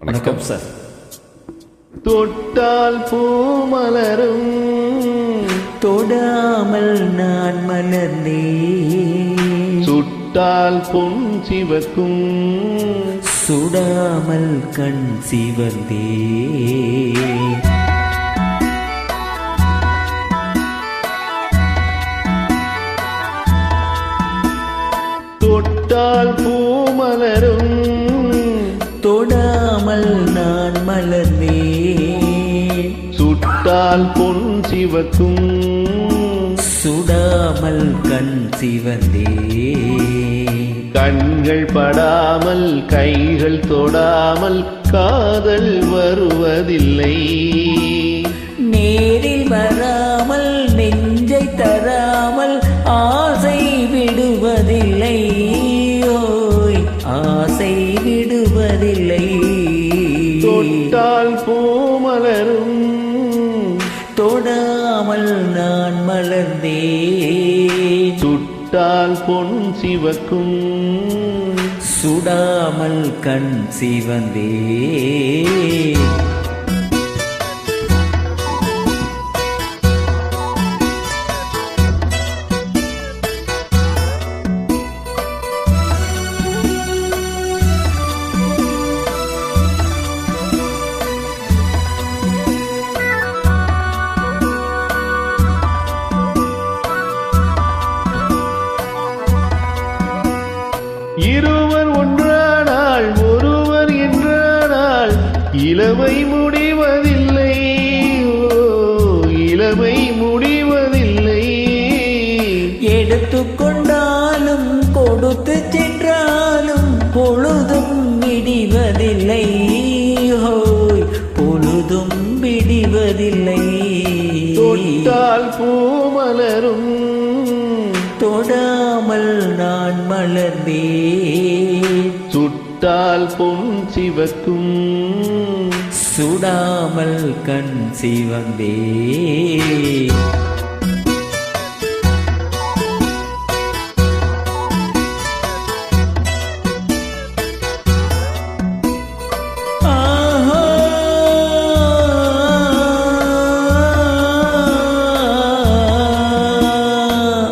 வணக்கம் சார். தொட்டால் பூமலரும் தொடாமல் நான் மலர்ந்தே, சுட்டால் பொன் சிவக்கும் சுடாமல் கண் சிவந்தே. தொட்டால் பூமலரும் தொடாமல் நான் மலர்ந்தே, சுட்டால் பொன் சிவக்கும் சுடாமல் கண் சிவந்தே. கண்கள் படாமல் கைகள் தொடாமல் காதல் வருவதில்லை. நேரில் வராமல் நெஞ்சை தராமல் ஆசை விடுவதில்லை. ஓய், ஆசை விடுவதில்லை. தொட்டால் பூமலரும் தொடாமல் நான் மலர்ந்தே, சுட்டால் பொன் சிவக்கும் சுடாமல் கண் சிவந்தே. இருவர் ஒன்றானால் ஒருவர் என்றானால் இளமை முடிவதில்லை. இளமை முடிவதில்லை. எடுத்துக்கொண்டாலும் கொடுத்து சென்றாலும் பொழுதும் விடிவதில்லை. ஹோய், பொழுதும் விடிவதில்லை. தொட்டால் பூமலரும் தொடாமல் நான் மலர்ந்தே, சுட்டால் பொன் சிவக்கும் சுடாமல் கண் சிவந்தே.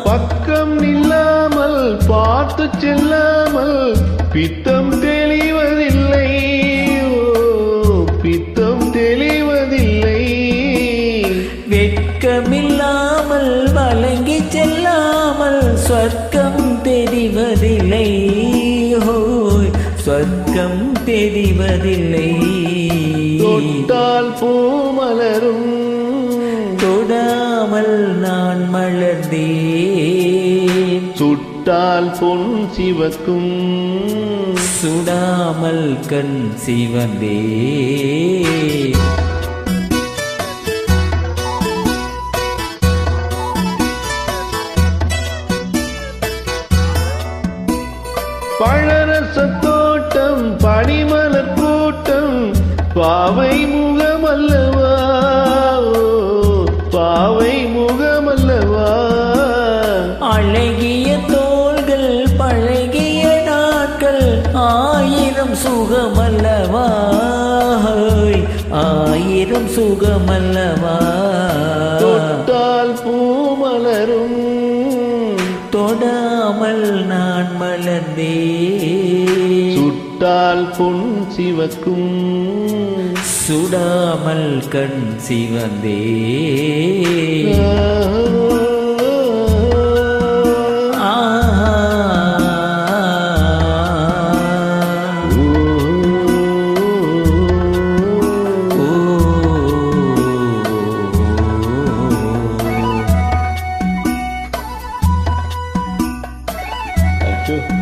பக்கம் நில்லாமல் பார்த்து செல்லாமல் பித்தம் தெளிவதில்லை. பித்தம் தெளிவதில்லை. வெட்கமில்லாமல் வழங்கி செல்லாமல் சொர்க்கம் தெரிவதில்லை. ஹோய், சொர்க்கம் தெரிவதில்லை. தொட்டால் பூமலரும் தொடாமல் நான் மலர்ந்தே, சுட்டால் பொன் சிவக்கும் சுடாமல் கண் சிவந்தே. பழரச தோட்டம் பனிமலர் கூட்டம் பாவை முகமல்லவா. பாவை முகமல்லவா. அழகிய தோள்கள் பழகிய நாட்கள் ஆயிரம் சுகமல்லவா. ஹோய், ஆயிரம் சுகமல்லவா. தொட்டால் பூமலரும் தொடாமல் நான் மலர்ந்தே, சுட்டால் பொன் சிவக்கும் சுடாமல் கண் சிவந்தே. Thank you.